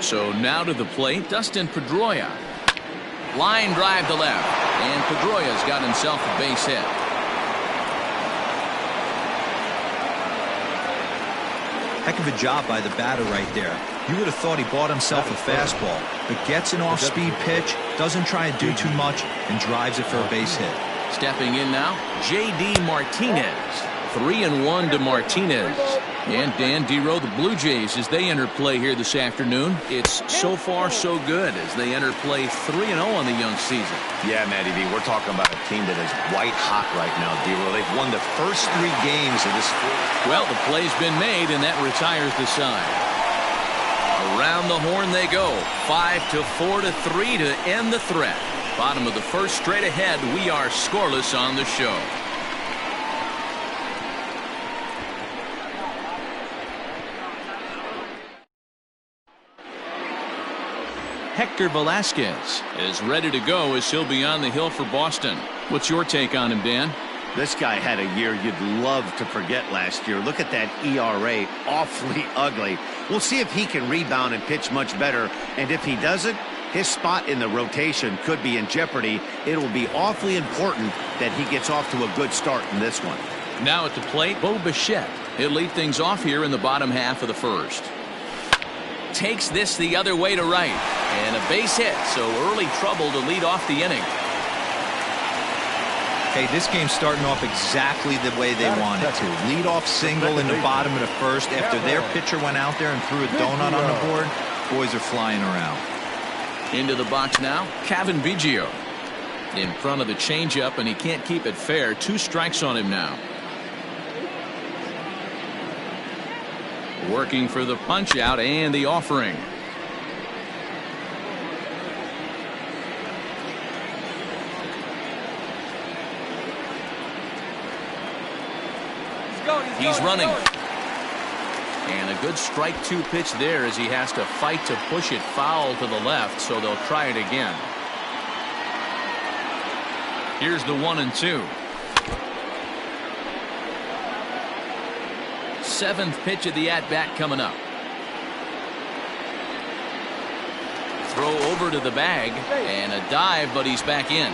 So now to the plate, Dustin Pedroia. Line drive to left, and Pedroia's got himself a base hit. Heck of a job by the batter right there. You would have thought he bought himself a fastball, but gets an off-speed pitch, doesn't try and do too much, and drives it for a base hit. Stepping in now, J.D. Martinez. 3-1 to Martinez. And Dan Dero, the Blue Jays, as they enter play here this afternoon, it's so far so good as they enter play 3-0 on the young season. Yeah, Matty V, we're talking about a team that is white hot right now, Dero. They've won the first 3 games of this. Well, the play's been made, and that retires the side. Around the horn they go. 5-4 to 3 to end the threat. Bottom of the first, straight ahead. We are scoreless on the show. Hector Velasquez is ready to go as he'll be on the hill for Boston. What's your take on him, Dan? This guy had a year you'd love to forget last year. Look at that ERA, awfully ugly. We'll see if he can rebound and pitch much better. And if he doesn't, his spot in the rotation could be in jeopardy. It'll be awfully important that he gets off to a good start in this one. Now at the plate, Bo Bichette. He'll lead things off here in the bottom half of the first. Takes this the other way to right. And a base hit, so early trouble to lead off the inning. Hey, this game's starting off exactly the way they wanted to. Lead off single in the bottom of the first after their pitcher went out there and threw a donut on the board. Boys are flying around. Into the box now, Kevin Biggio. In front of the changeup, and he can't keep it fair. 2 strikes on him now. Working for the punch out and the offering. He's running. And a good strike 2 pitch there as he has to fight to push it foul to the left, so they'll try it again. Here's the 1-2. 7th pitch of the at-bat coming up. Throw over to the bag and a dive, but he's back in.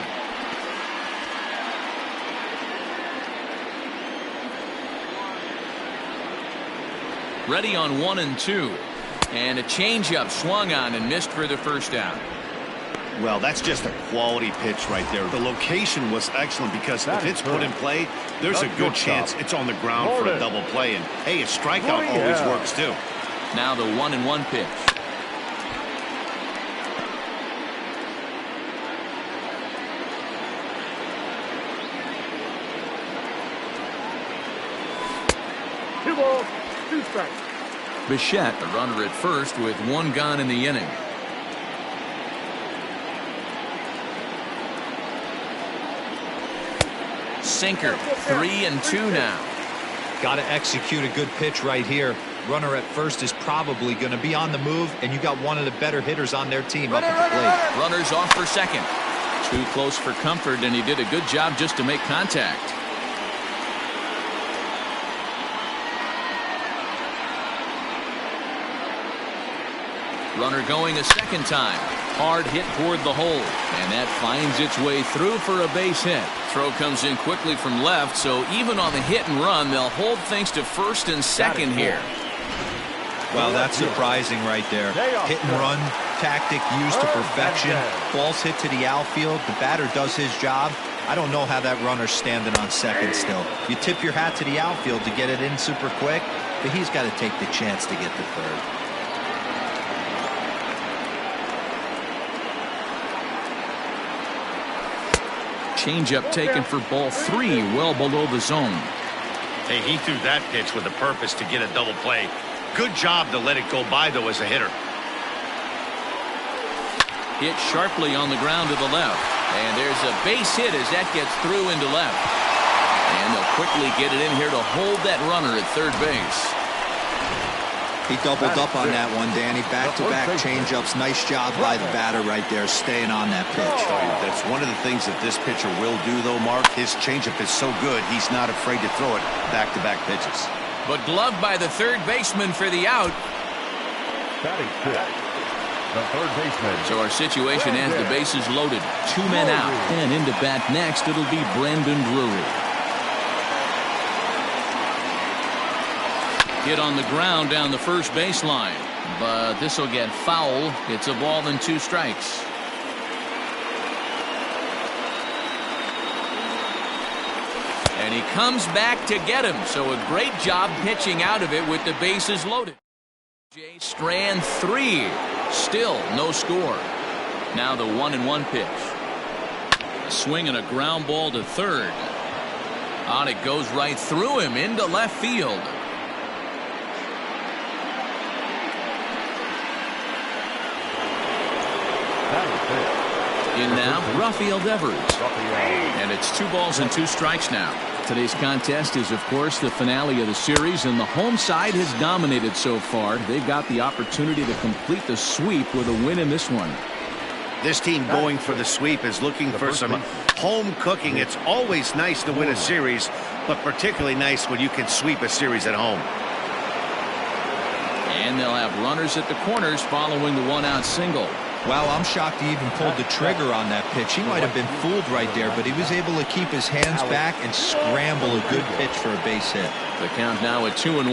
Ready on 1-2. And a changeup swung on and missed for the first down. Well, that's just a quality pitch right there. The location was excellent because if it's put in play, there's a good chance it's on the ground for a double play. And, hey, a strikeout always works, too. Now the 1-1 pitch. Bichette, the runner at first with 1 gone in the inning. Sinker, 3-2 now. Got to execute a good pitch right here. Runner at first is probably going to be on the move, and you got one of the better hitters on their team up at the plate. Runner's off for second. Too close for comfort, and he did a good job just to make contact. Runner going a second time. Hard hit toward the hole, and that finds its way through for a base hit. Throw comes in quickly from left, so even on the hit and run, they'll hold things to first and second here. Well, that's surprising right there. Hit and run tactic used to perfection. Ball's hit to the outfield. The batter does his job. I don't know how that runner's standing on second still. You tip your hat to the outfield to get it in super quick, but he's got to take the chance to get to third. Changeup taken for ball 3, well below the zone. Hey, he threw that pitch with a purpose to get a double play. Good job to let it go by, though, as a hitter. Hit sharply on the ground to the left. And there's a base hit as that gets through into left. And they'll quickly get it in here to hold that runner at third base. He doubled up on that one, Danny. Back-to-back changeups. Nice job by the batter right there, staying on that pitch. That's one of the things that this pitcher will do, though, Mark. His changeup is so good, he's not afraid to throw it back-to-back pitches. But gloved by the third baseman for the out. the third baseman. So our situation has the bases loaded. 2 men out. And into bat next, it'll be Brandon Drury. Hit on the ground down the first baseline. But this will get foul. It's a ball and 2 strikes. And he comes back to get him. So a great job pitching out of it with the bases loaded. Jay Strand 3. Still no score. Now the 1-1 pitch. A swing and a ground ball to third. On it goes right through him into left field. In now, Rafael Devers. And it's 2 balls and 2 strikes now. Today's contest is, of course, the finale of the series, and the home side has dominated so far. They've got the opportunity to complete the sweep with a win in this one. This team going for the sweep is looking for some home cooking. It's always nice to win a series, but particularly nice when you can sweep a series at home. And they'll have runners at the corners following the 1-out single. Wow, I'm shocked he even pulled the trigger on that pitch. He might have been fooled right there, but he was able to keep his hands back and scramble a good pitch for a base hit. The count now at 2-1.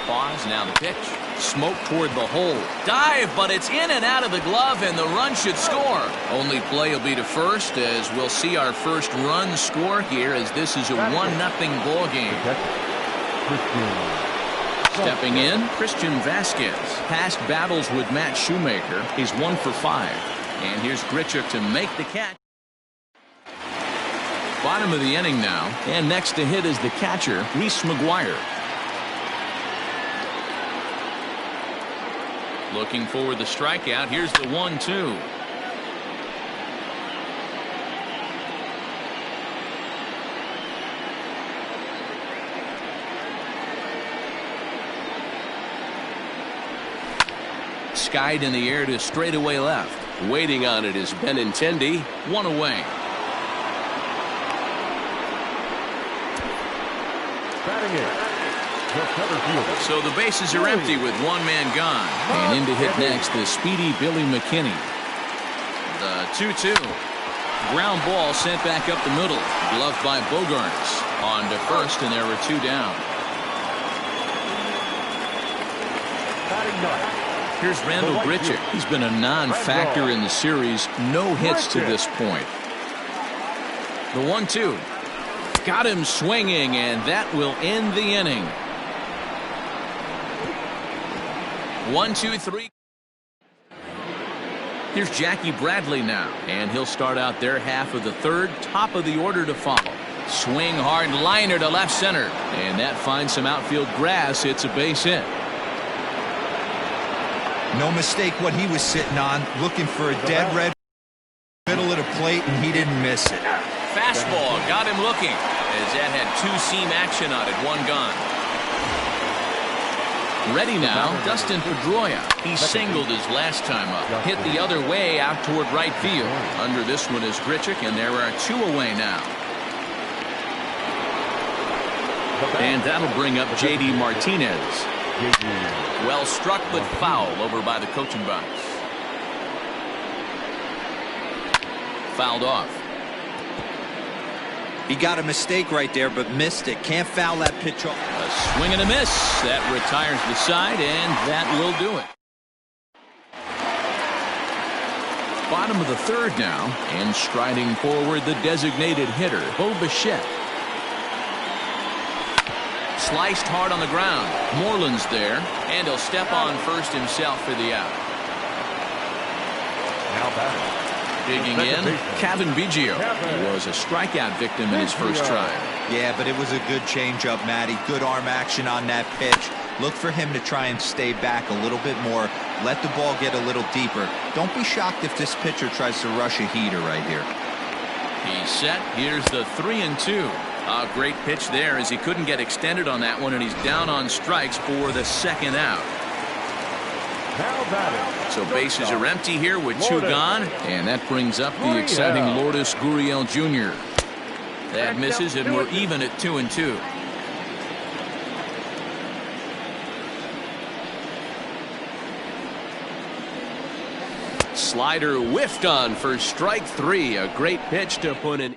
Pause, now the pitch. Smoke toward the hole. Dive, but it's in and out of the glove, and the run should score. Only play will be to first, as we'll see our first run score here, as this is a 1-0 ball game. Stepping in, Christian Vasquez. Past battles with Matt Shoemaker. He's 1 for 5. And here's Grichuk to make the catch. Bottom of the inning now. And next to hit is the catcher, Reese McGuire. Looking for the strikeout. Here's the 1-2. Skied in the air to straightaway left. Waiting on it is Benintendi. 1 away. So the bases are empty with 1 man gone. And in to hit next, the speedy Billy McKinney. The 2-2. Ground ball sent back up the middle. Gloved by Bogarts. On to first, and there were 2 down. Here's Randall Grichuk. He's been a non-factor in the series. No hits to this point. The 1-2. Got him swinging, and that will end the inning. 1-2-3. Here's Jackie Bradley now, and he'll start out their half of the third. Top of the order to follow. Swing hard liner to left center, and that finds some outfield grass. It's a base hit. No mistake what he was sitting on, looking for a dead red middle of the plate, and he didn't miss it. Fastball got him looking, as that had 2-seam action on it. 1 gone. Ready now, Dustin Pedroia. He singled his last time up. Hit the other way out toward right field. Under this one is Grichuk, and there are 2 away now. And that'll bring up J.D. Martinez. Well struck, but foul over by the coaching box. Fouled off. He got a mistake right there, but missed it. Can't foul that pitch off. A swing and a miss. That retires the side, and that will do it. Bottom of the third now, and striding forward the designated hitter, Bo Bichette. Sliced hard on the ground. Moreland's there, and he'll step on first himself for the out. Now batting. Digging in, Kevin Biggio. He was a strikeout victim in his first try. Yeah, but it was a good changeup, Matty. Good arm action on that pitch. Look for him to try and stay back a little bit more. Let the ball get a little deeper. Don't be shocked if this pitcher tries to rush a heater right here. He's set. Here's the 3-2. A great pitch there, as he couldn't get extended on that one, and he's down on strikes for the second out. So bases are empty here with 2 gone, and that brings up the exciting Lourdes Gurriel Jr. That misses, and we're even at 2-2. Slider whiffed on for strike 3. A great pitch to put in.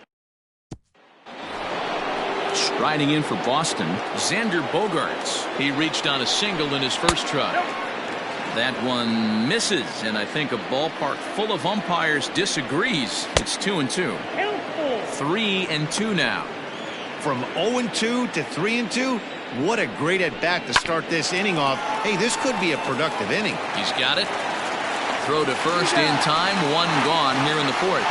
Striding in for Boston, Xander Bogaerts. He reached on a single in his first try. That one misses, and I think a ballpark full of umpires disagrees. It's 2-2. 3-2 now. From 0-2 to 3-2. What a great at-bat to start this inning off. Hey, this could be a productive inning. He's got it. Throw to first in time. One gone here in the fourth.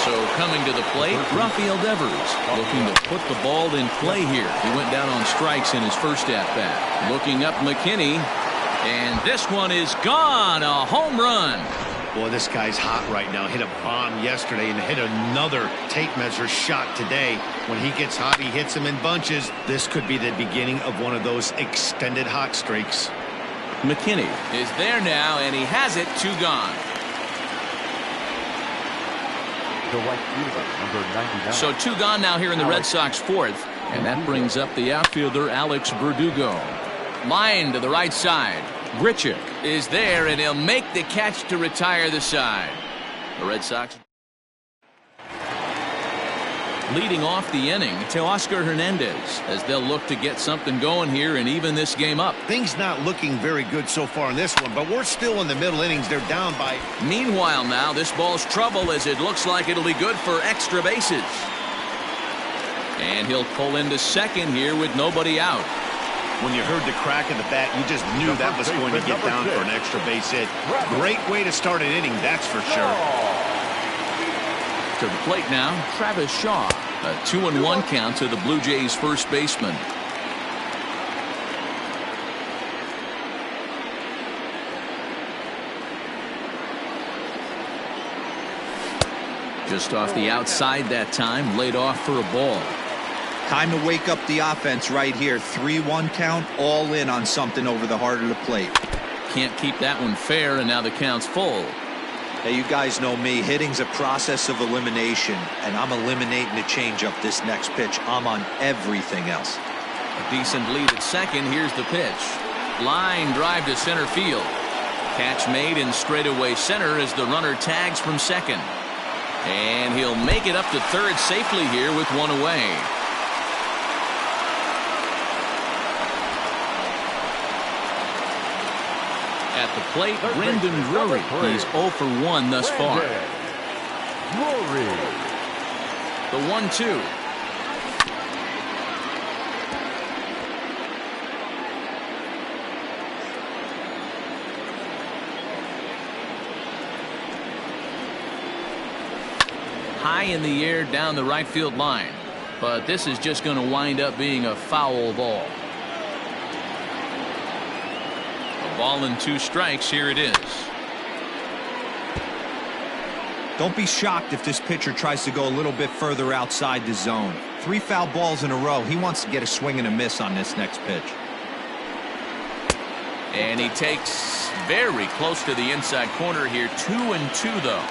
So coming to the plate, Rafael Devers looking to put the ball in play here. He went down on strikes in his first at-bat. Looking up McKinney, and this one is gone. A home run. Boy, this guy's hot right now. Hit a bomb yesterday and hit another tape measure shot today. When he gets hot, he hits them in bunches. This could be the beginning of one of those extended hot streaks. McKinney is there now, and he has it. 2 gone. The right fielder, number 99. So 2 gone now here in the Red Sox fourth, and that brings up the outfielder Alex Verdugo. Line to the right side. Grichuk is there, and he'll make the catch to retire the side. The Red Sox leading off the inning to Oscar Hernandez as they'll look to get something going here and even this game up. Things not looking very good so far in this one, but we're still in the middle innings. They're down by. Meanwhile now, this ball's trouble as it looks like it'll be good for extra bases. And he'll pull into second here with nobody out. When you heard the crack of the bat, you just knew that was going to get down for an extra base hit. Great way to start an inning, that's for sure. To the plate now, Travis Shaw. A 2-1 count to the Blue Jays first baseman. Just off the outside that time, laid off for a ball. Time to wake up the offense right here. 3-1 count, all in on something over the heart of the plate. Can't keep that one fair, and now the count's full. Hey, you guys know me. Hitting's a process of elimination, and I'm eliminating the changeup this next pitch. I'm on everything else. A decent lead at second. Here's the pitch. Line drive to center field. Catch made in straightaway center as the runner tags from second. And he'll make it up to third safely here with one away. At the plate, Brendan Drury. He's 0 for 1 thus far. The 1-2. High in the air down the right field line. But this is just going to wind up being a foul ball. Ball and 2 strikes. Here it is. Don't be shocked if this pitcher tries to go a little bit further outside the zone. 3 foul balls in a row. He wants to get a swing and a miss on this next pitch. And he takes very close to the inside corner here. 2-2 though.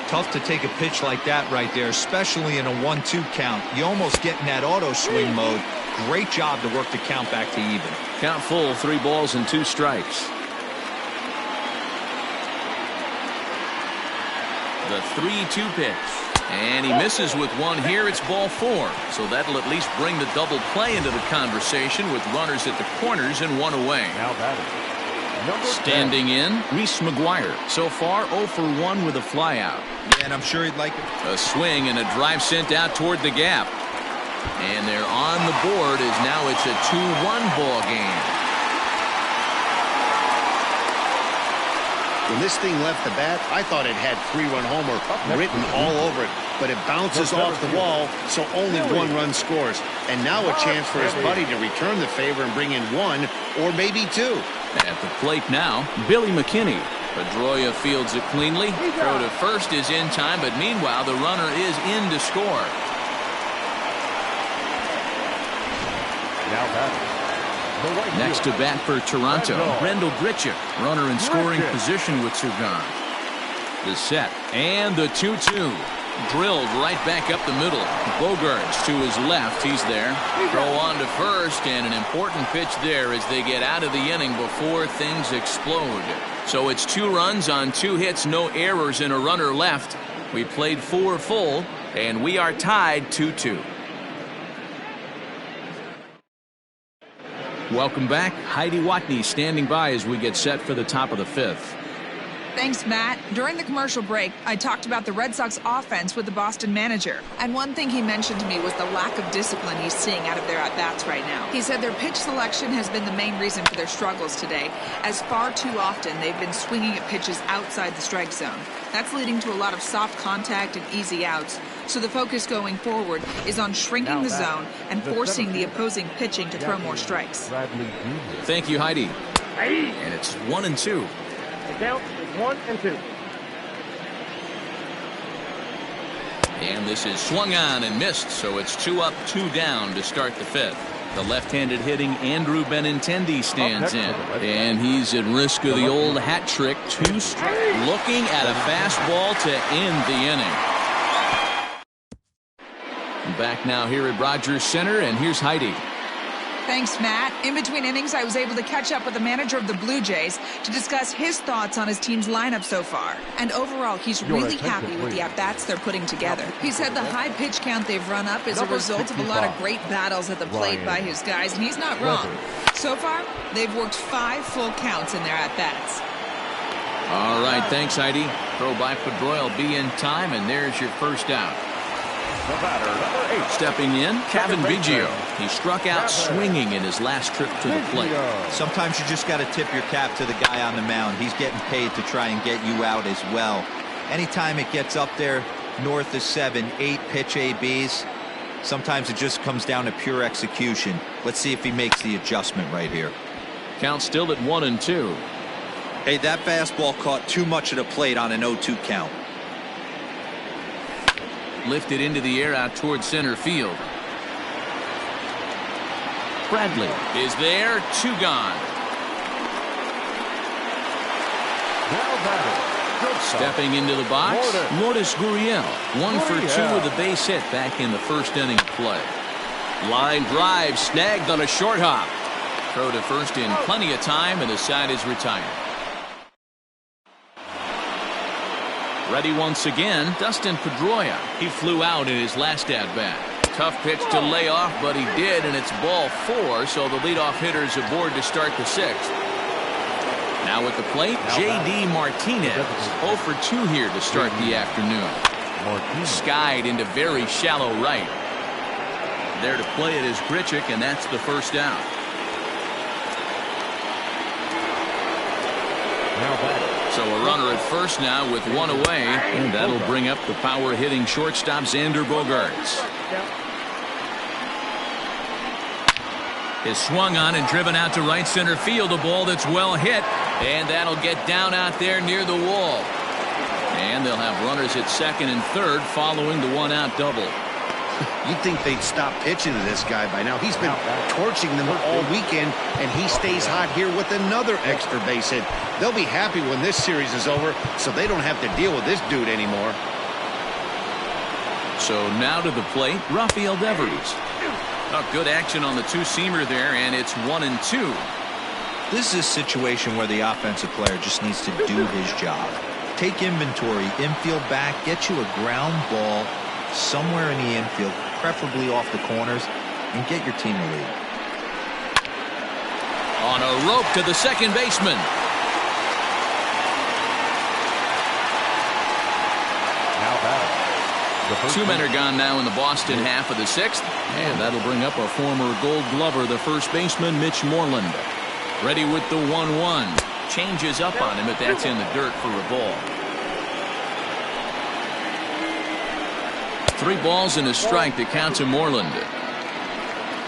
Tough to take a pitch like that right there, especially in a 1-2 count. You almost get in that auto swing mode. Great job to work the count back to even. Count full, 3 balls and 2 strikes. The 3-2 pitch. And he misses with one here. It's ball 4. So that'll at least bring the double play into the conversation with runners at the corners and 1 away. Now batting. Standing in, Reese McGuire. So far 0 for 1 with a flyout. Yeah, and I'm sure he'd like it. A swing and a drive sent out toward the gap. And they're on the board as now it's a 2-1 ball game. When this thing left the bat, I thought it had 3-run homer written all over it. But it bounces off the wall, so only 1 run scores. And now a chance for his buddy to return the favor and bring in 1 or maybe 2. At the plate now, Billy McKinney. Pedroia fields it cleanly. Throw to first is in time, but meanwhile the runner is in to score. Now batting. Next to bat for Toronto, Rendell Grichuk. Runner in scoring position with 2 gone. The set and the 2-2. Drilled right back up the middle. Bogarts to his left. He's there. Throw on to first, and an important pitch there as they get out of the inning before things explode. So it's 2 runs on 2 hits, no errors, and a runner left. We played 4 full, and we are tied 2-2. Welcome back. Heidi Watney standing by as we get set for the top of the 5th. Thanks, Matt. During the commercial break, I talked about the Red Sox offense with the Boston manager. And one thing he mentioned to me was the lack of discipline he's seeing out of their at-bats right now. He said their pitch selection has been the main reason for their struggles today, as far too often they've been swinging at pitches outside the strike zone. That's leading to a lot of soft contact and easy outs. So the focus going forward is on shrinking the zone and forcing the opposing pitching to throw more strikes. Thank you, Heidi. And it's 1-2. The count is 1-2. And this is swung on and missed, so it's 2 up, 2 down to start the 5th. The left-handed hitting Andrew Benintendi stands in, and he's at risk of the old hat trick. 2 strikes, looking at a fastball to end the inning. Back now here at Rogers Center, and here's Heidi. Thanks, Matt. In between innings, I was able to catch up with the manager of the Blue Jays to discuss his thoughts on his team's lineup so far. And overall, he's really happy with the at-bats they're putting together. He said the high pitch count they've run up is a result of a lot of great battles at the plate by his guys, and he's not wrong. So far, they've worked 5 full counts in their at-bats. All right, thanks, Heidi. Throw by Pedroia will be in time, and there's your first out. The batter, number 8. Stepping in, Kevin Biggio. He struck out swinging in his last trip to the plate. Sometimes you just got to tip your cap to the guy on the mound. He's getting paid to try and get you out as well. Anytime it gets up there north of 7, 8 pitch ABs, sometimes it just comes down to pure execution. Let's see if he makes the adjustment right here. Count still at 1-2. Hey, that fastball caught too much of the plate on an 0-2 count. Lifted into the air out towards center field. Bradley is there. 2 gone. Now batting. Stepping into the box, Lourdes Gurriel. 1 for 2 with a base hit back in the first inning of play. Line drive snagged on a short hop. Throw to first in plenty of time, and the side is retired. Ready once again, Dustin Pedroia. He flew out in his last at-bat. Tough pitch to lay off, but he did, and it's ball 4, so the leadoff hitter is aboard to start the 6th. Now at the plate, J.D. Martinez. 0 for 2 here to start the afternoon. Skied into very shallow right. There to play it is Grichuk, and that's the first out. Now batting. So a runner at first now with 1 away, and that'll bring up the power-hitting shortstop Xander Bogaerts. Is swung on and driven out to right center field, a ball that's well hit, and that'll get down out there near the wall. And they'll have runners at second and third following the 1-out double. You'd think they'd stop pitching to this guy by now. He's been torching them all weekend, and he stays hot here with another extra base hit. They'll be happy when this series is over, so they don't have to deal with this dude anymore. So now to the plate, Rafael Devers. Oh, good action on the 2-seamer there, and it's 1-2. This is a situation where the offensive player just needs to do his job. Take inventory, infield back, get you a ground ball somewhere in the infield, preferably off the corners, and get your team a lead. On a rope to the second baseman. Now batting. 2 men are gone now in the Boston half of the 6th, and that'll bring up a former Gold Glover, the first baseman, Mitch Moreland. Ready with the 1-1. Changes up on him, but that's in the dirt for a ball. 3 balls and a strike to count to Moreland.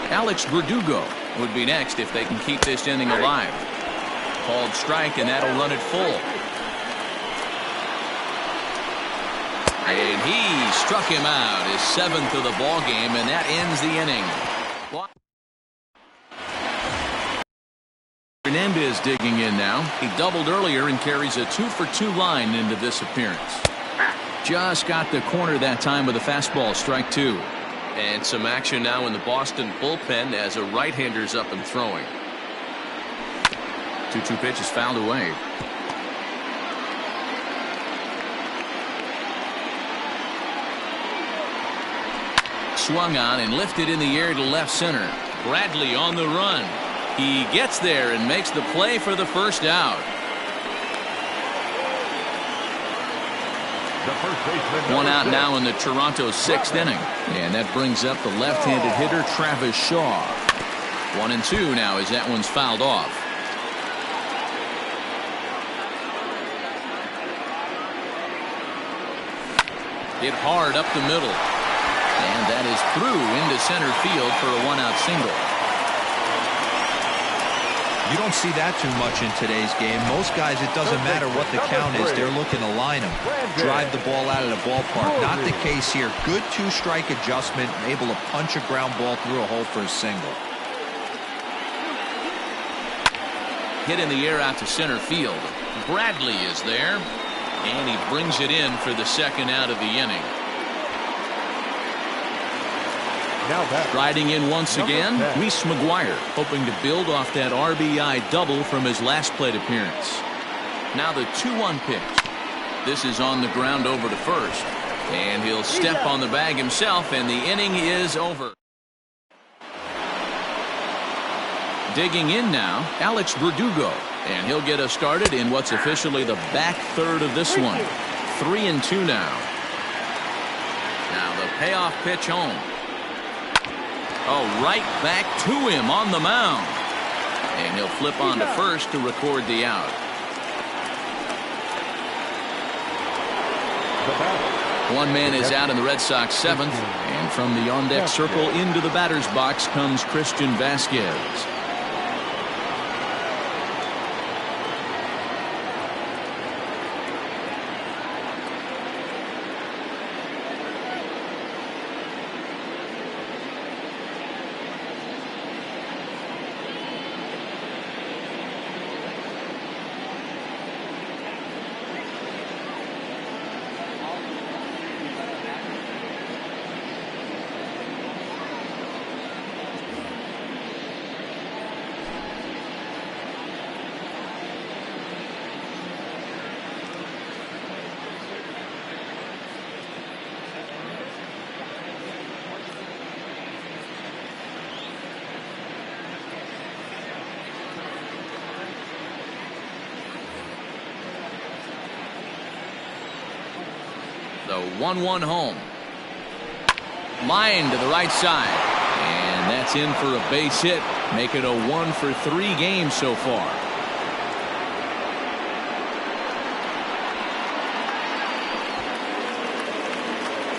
Alex Verdugo would be next if they can keep this inning alive. Called strike, and that'll run it full. And he struck him out, his 7th of the ball game, and that ends the inning. Hernandez digging in now. He doubled earlier and carries a 2-for-2 line into this appearance. Just got the corner that time with a fastball, strike 2. And some action now in the Boston bullpen as a right-hander's up and throwing. 2-2 pitch is fouled away. Swung on and lifted in the air to left center. Bradley on the run. He gets there and makes the play for the first out. One out now in the Toronto 6th inning. And that brings up the left-handed hitter Travis Shaw. 1-2 now as that one's fouled off. Hit hard up the middle. And that is through into center field for a 1-out single. You don't see that too much in today's game. Most guys, it doesn't matter what the count is. They're looking to line them, drive the ball out of the ballpark. Not the case here. Good 2-strike adjustment, able to punch a ground ball through a hole for a single. Hit in the air out to center field. Bradley is there, and he brings it in for the second out of the inning. Riding in once again, Reese McGuire, hoping to build off that RBI double from his last plate appearance. Now the 2-1 pitch. This is on the ground over to first. And he'll step on the bag himself, and the inning is over. Digging in now, Alex Verdugo. And he'll get us started in what's officially the back third of this one. 3-2 now. Now the payoff pitch home. Oh, right back to him on the mound. And he'll flip on to first to record the out. One man is out in the Red Sox 7th. And from the on-deck circle into the batter's box comes Christian Vasquez. The 1-1 home. Line to the right side. And that's in for a base hit. Make it a 1-for-3 game so far.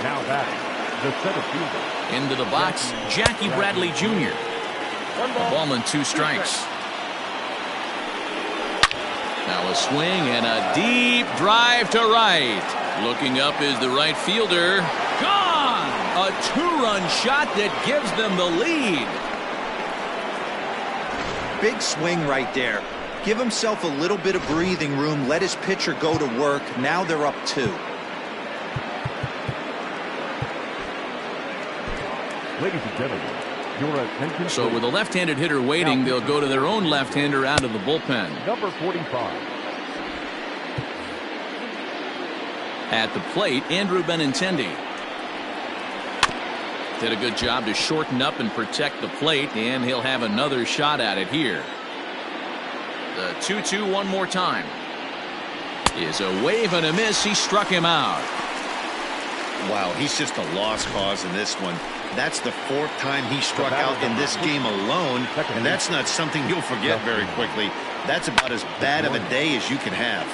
Now batting, the center fielder. Into the box, Jackie Bradley Jr. A ball and 2 strikes. Now a swing and a deep drive to right. Looking up is the right fielder. Gone! A 2-run shot that gives them the lead. Big swing right there. Give himself a little bit of breathing room. Let his pitcher go to work. Now they're up 2. Ladies and gentlemen, your attention. So with a left-handed hitter waiting, they'll go to their own left-hander out of the bullpen. Number 45. At the plate, Andrew Benintendi. Did a good job to shorten up and protect the plate, and he'll have another shot at it here. The 2-2 one more time. Is a wave and a miss. He struck him out. Wow, he's just a lost cause in this one. That's the 4th time he struck out in this game alone, and that's not something you'll forget very quickly. That's about as bad of a day as you can have.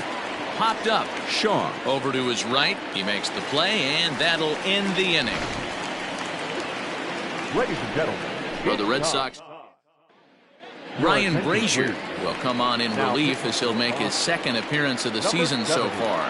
Popped up. Shaw over to his right. He makes the play, and that'll end the inning. Ladies and gentlemen, For the Red Sox, Ryan Brazier will come on in relief as he'll make his 2nd appearance of the season so far.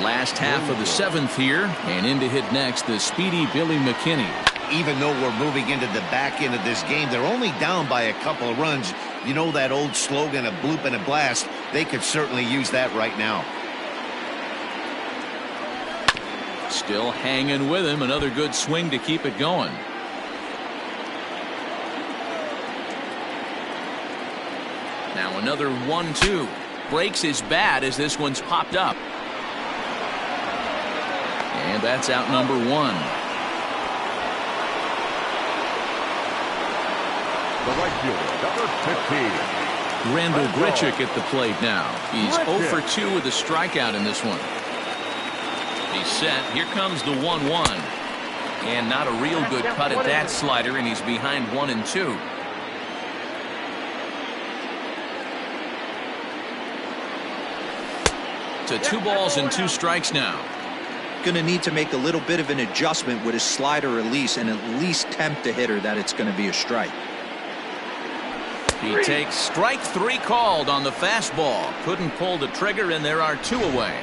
Last half of the 7th here, and in to hit next, the speedy Billy McKinney. Even though we're moving into the back end of this game, they're only down by a couple of runs. You know that old slogan, a bloop and a blast. They could certainly use that right now. Still hanging with him. Another good swing to keep it going. Now another 1-2. Breaks his bat as this one's popped up. And that's out number 1. The right fielder, number 15. Randall Grichuk at the plate now. He's 0 for 2 with a strikeout in this one. He's set. Here comes the 1-1. And not a real good cut at that slider, and he's behind 1-2. To 2 balls and 2 strikes now. Going to need to make a little bit of an adjustment with his slider release and at least tempt the hitter that it's going to be a strike. He takes strike 3 called on the fastball. Couldn't pull the trigger, and there are 2 away.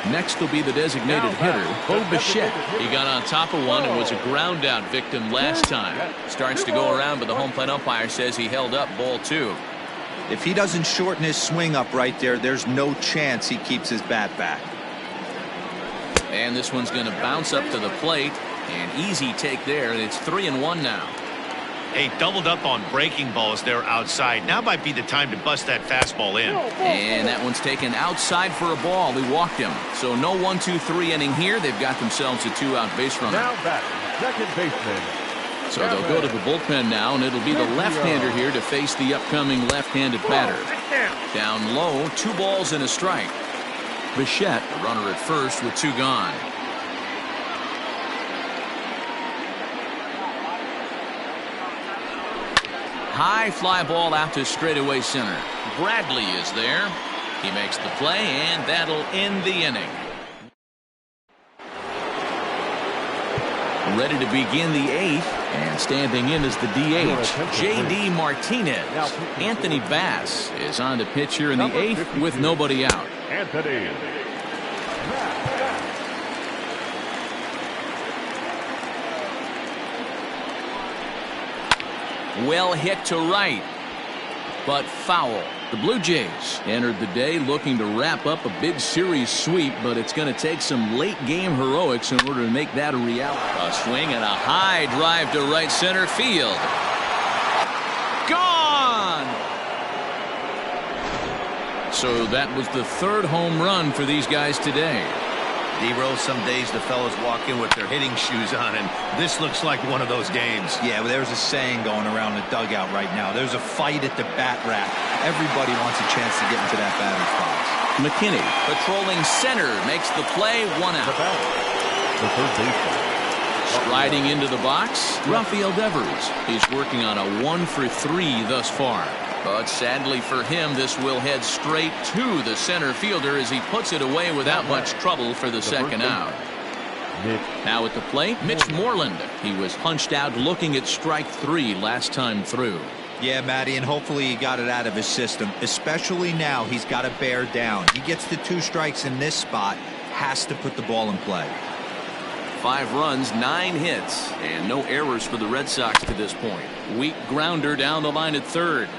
Next will be the designated hitter, Bo Bichette. He got on top of one and was a ground out victim last time. Starts to go around, but the home plate umpire says he held up ball 2. If he doesn't shorten his swing up right there, there's no chance he keeps his bat back. And this one's going to bounce up to the plate. An easy take there, and it's 3-1 now. Hey, doubled up on breaking balls there outside. Now might be the time to bust that fastball in. And that one's taken outside for a ball. He walked him. So no 1-2-3 inning here. They've got themselves a 2-out base runner. Now batting, second baseman. So they'll go to the bullpen now, and it'll be the left-hander here to face the upcoming left-handed batter. Down low, 2 balls and a strike. Bichette, the runner at first with 2 gone. High fly ball out to straightaway center. Bradley is there. He makes the play, and that'll end the inning. Ready to begin the 8th, and standing in as the DH, J.D. Martinez. Anthony Bass is on to pitch here in the 8th with nobody out. Anthony. Well hit to right, but foul. The Blue Jays entered the day looking to wrap up a big series sweep, but it's going to take some late game heroics in order to make that a reality. A swing and a high drive to right center field. Gone! So that was the 3rd home run for these guys today. D-Rose, some days the fellas walk in with their hitting shoes on, and this looks like one of those games. Yeah, well, there's a saying going around the dugout right now. There's a fight at the bat rack. Everybody wants a chance to get into that batter's box. McKinney patrolling center makes the play, 1 out. The third baseman. Striding into the box, Rafael Devers. He's working on a 1 for 3 thus far. But sadly for him, this will head straight to the center fielder as he puts it away without much trouble for the 2nd out. Now at the plate, Mitch Moreland. He was punched out looking at strike 3 last time through. Yeah, Matty, and hopefully he got it out of his system. Especially now, he's got to bear down. He gets the 2 strikes in this spot, has to put the ball in play. 5 runs, 9 hits, and no errors for the Red Sox to this point. Weak grounder down the line at 3rd.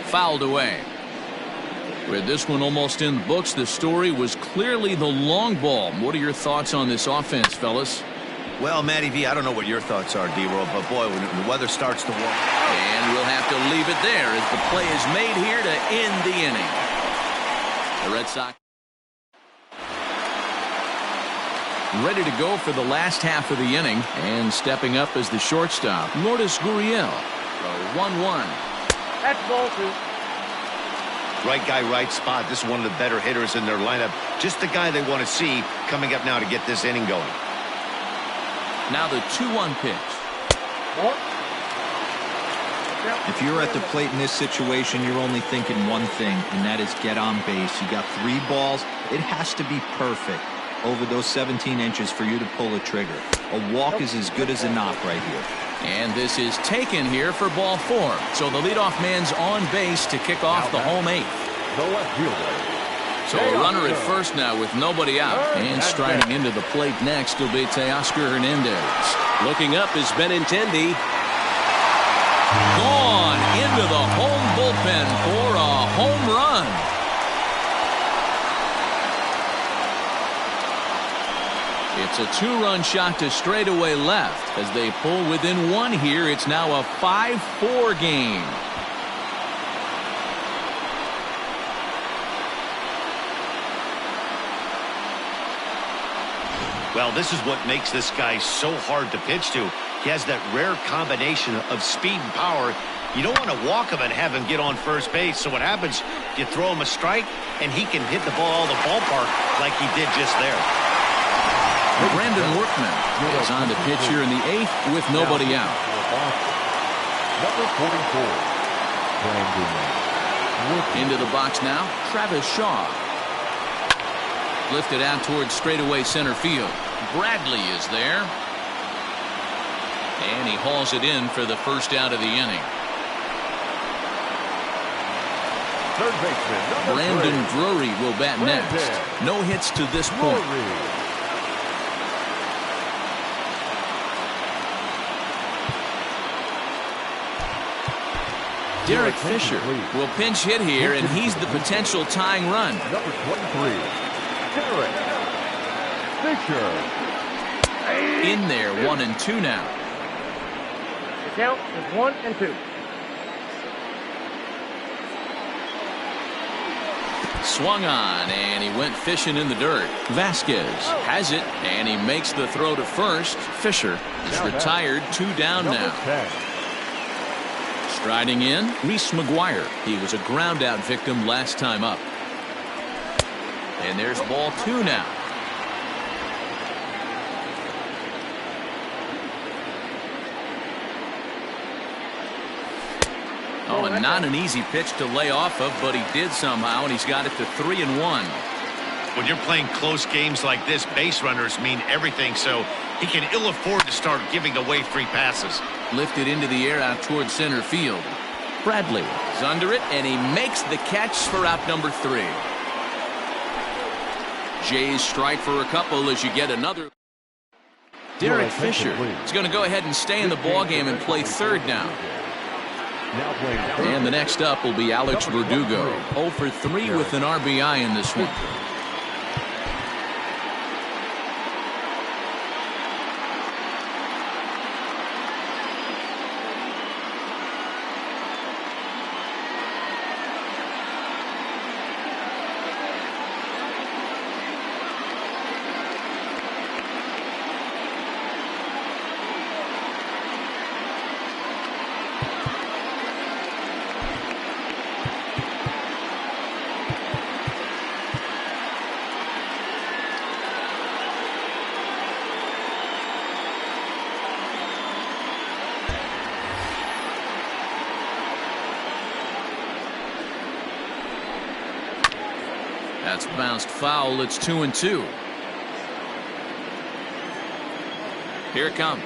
Fouled away. With this one almost in the books, the story was clearly the long ball. What are your thoughts on this offense, fellas? Well, Matty V, I don't know what your thoughts are, D-Roll, but boy, when the weather starts to warm. And we'll have to leave it there as the play is made here to end the inning. The Red Sox ready to go for the last half of the inning, and stepping up as the shortstop, Lourdes Gurriel. A 1-1. That's ball 2. Right guy, right spot. This is one of the better hitters in their lineup. Just the guy they want to see coming up now to get this inning going. Now the 2-1 pitch. If you're at the plate in this situation, you're only thinking one thing, and that is get on base. You got 3 balls. It has to be perfect over those 17 inches for you to pull a trigger. A walk is as good as a knock right here. And this is taken here for ball 4. So the leadoff man's on base to kick off the home 8th. The left fielder. So a runner at first now with nobody out. And striding into the plate next will be Teoscar Hernandez. Looking up is Benintendi. Gone into the home bullpen for a home It's a 2-run shot to straightaway left. As they pull within 1 here, it's now a 5-4 game. Well, this is what makes this guy so hard to pitch to. He has that rare combination of speed and power. You don't want to walk him and have him get on first base. So what happens, you throw him a strike, and he can hit the ball out of the ballpark like he did just there. Brandon Workman is on to pitch here in the 8th with nobody out. Number 44, Brandon Workman. Into the box now, Travis Shaw. Lifted out towards straightaway center field. Bradley is there. And he hauls it in for the first out of the inning. Third baseman, number Brandon 3, Drury will bat next. No hits to this point. Derek Fisher will pinch hit here, and he's the potential tying run. Number 23, Derek Fisher. In there, 1-2 now. The count is 1-2. Swung on, and he went fishing in the dirt. Vasquez has it, and he makes the throw to first. Fisher is retired, 2 down now. 10. Striding in, Reese McGuire. He was a ground-out victim last time up. And there's ball 2 now. Oh, and not an easy pitch to lay off of, but he did somehow, and he's got it to 3-1. When you're playing close games like this, base runners mean everything, so he can ill afford to start giving away free passes. Lifted into the air out towards center field. Bradley is under it, and he makes the catch for out number 3. Jays strike for a couple as you get another. Derek Fisher is going to go ahead and stay in the ballgame and play third now. And the next up will be Alex Verdugo. 0 for 3 with an RBI in this one. That's bounced foul. It's 2-2. Here it comes.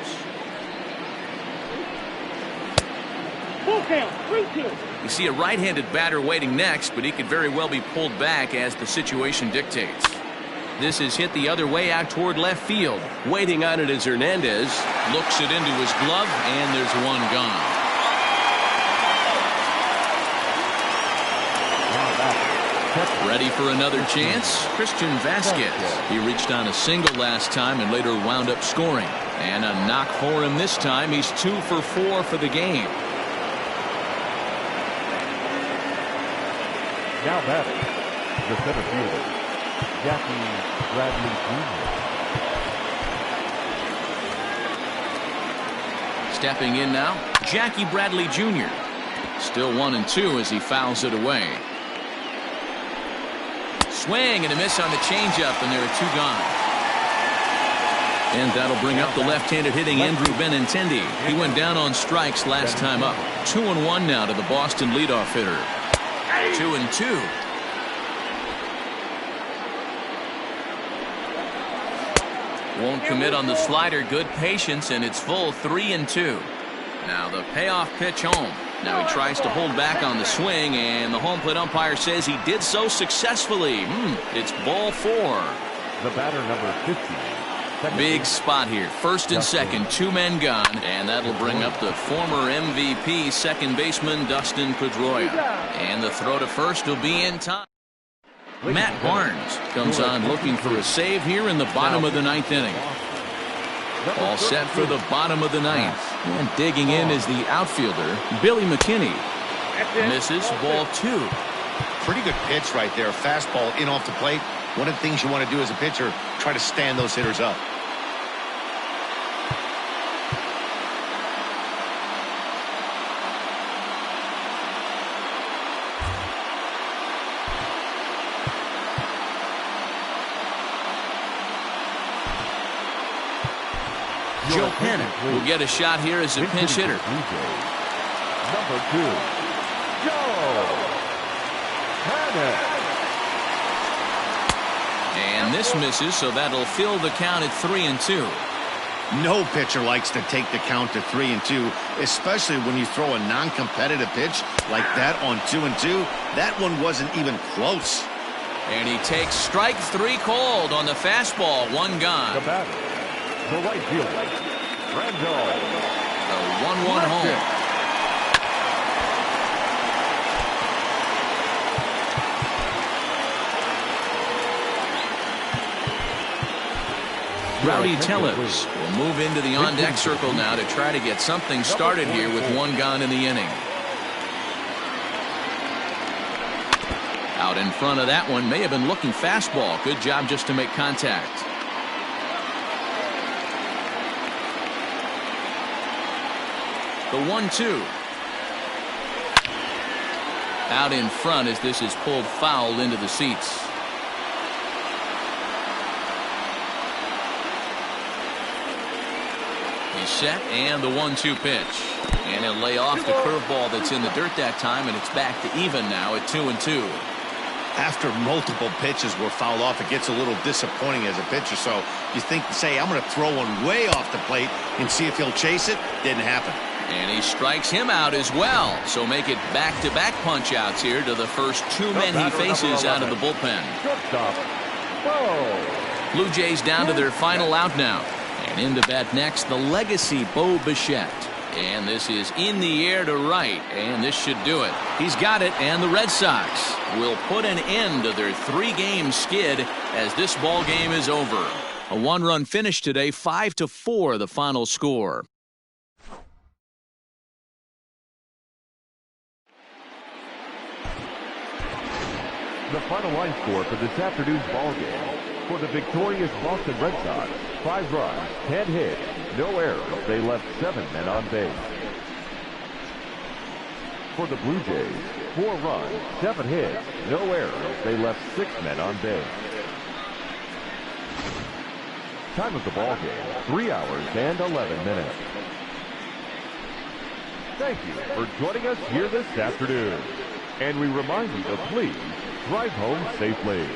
Full count, 3-2. You see a right-handed batter waiting next, but he could very well be pulled back as the situation dictates. This is hit the other way out toward left field. Waiting on it is Hernandez. Looks it into his glove, and there's one gone. Ready for another chance? Christian Vasquez. He reached on a single last time and later wound up scoring. And a knock for him this time. He's 2 for 4 for the game. Now batting, the center fielder, Jackie Bradley Jr. Stepping in now, Jackie Bradley Jr. Still 1-2 as he fouls it away. Swing and a miss on the changeup, and there are 2 gone. And that'll bring up the left-handed hitting Andrew Benintendi. He went down on strikes last time up. 2-1 now to the Boston leadoff hitter. 2-2. Won't commit on the slider. Good patience, and it's full 3-2. Now the payoff pitch home. Now he tries to hold back on the swing, and the home plate umpire says he did so successfully. It's ball 4. The batter, number 50. Big spot here. First and second, 2 men gone, and that'll bring up the former MVP second baseman Dustin Pedroia. And the throw to first will be in time. Matt Barnes comes on looking for a save here in the bottom of the ninth inning. All set for the bottom of the ninth. And digging in is the outfielder, Billy McKinney. Misses, ball 2. Pretty good pitch right there. Fastball in off the plate. One of the things you want to do as a pitcher, try to stand those hitters up. Joe Pennant will get a shot here as a pinch hitter. Number 2, Joe Pennant. And this misses, so that'll fill the count at 3-2. No pitcher likes to take the count to 3-2, especially when you throw a non-competitive pitch like that on 2-2. That one wasn't even close. And he takes strike 3 called on the fastball. 1 gone. The batter, the right fielder, Randall. A 1-1 home. Rowdy Tellez will move into the on-deck circle now to try to get something started here with 1 gone in the inning. Out in front of that one, may have been looking fastball. Good job just to make contact. The 1-2. Out in front as this is pulled foul into the seats. He's set, and the 1-2 pitch. And he'll lay off the curveball that's in the dirt that time, and it's back to even now at 2-2. After multiple pitches were fouled off, it gets a little disappointing as a pitcher. So you think, say, I'm going to throw one way off the plate and see if he'll chase it. Didn't happen. And he strikes him out as well. So make it back-to-back punch-outs here to the first 2 men he faces out of the bullpen. Shortstop, Bo. Blue Jays down to their final out now. And in to bat next, the legacy Bo Bichette. And this is in the air to right, and this should do it. He's got it, and the Red Sox will put an end to their 3-game skid as this ball game is over. A 1-run finish today, 5-4 the final score. The final line score for this afternoon's ball game. For the victorious Boston Red Sox, 5 runs, 10 hits, no errors. They left 7 men on base. For the Blue Jays, 4 runs, 7 hits, no errors. They left 6 men on base. Time of the ball game, 3 hours and 11 minutes. Thank you for joining us here this afternoon. And we remind you to please drive home safely.